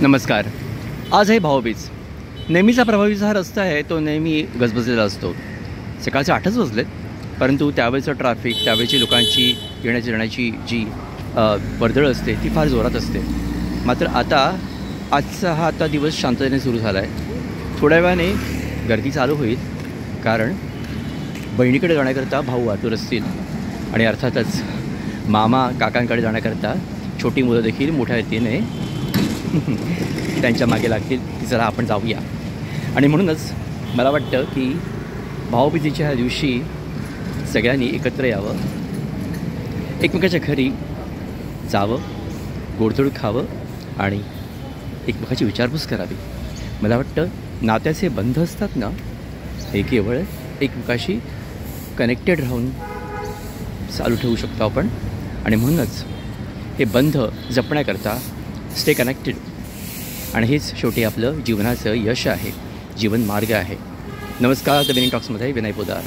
नमस्कार. आज आहे भाऊबीज. नेहमीचा प्रभावीचा हा रस्ता आहे तो नेहमी गजबजलेला असतो. सकाळचे 8च वाजलेत, परंतु त्यावेळचं ट्रॅफिक, त्यावेळची लोकांची येण्याची जाण्याची जी वर्दळ असते ती फार जोरात असते. मात्र आजचा हा दिवस शांततेने सुरू झाला आहे. थोड्या वेळाने गर्दी चालू होईल, कारण बहिणीकडे जाण्याकरता भाऊ आतुर असतील आणि अर्थातच मामा काकांकडे जाण्याकरता छोटी मुलं देखील मोठ्या रीतीने त्यांच्या मागे लागतील की चला आपण जाऊया. आणि म्हणूनच मला वाटतं की भाऊबीजेच्या ह्या दिवशी सगळ्यांनी एकत्र यावं, एकमेकाच्या घरी जावं, गोडधोड खावं आणि एकमेकाची विचारपूस करावी. मला वाटतं नात्याचे बंध असतात ना, हे केवळ एकमेकाशी कनेक्टेड राहून चालू ठेवू शकतो आपण. आणि म्हणूनच हे बंध जपण्याकरता स्टे कनेक्टेड, आणि हेच शेवटी आपलं जीवनाचं यश आहे, जीवन मार्ग आहे. नमस्कार. द विनिंग टॉक्समध्ये विनय पोदार.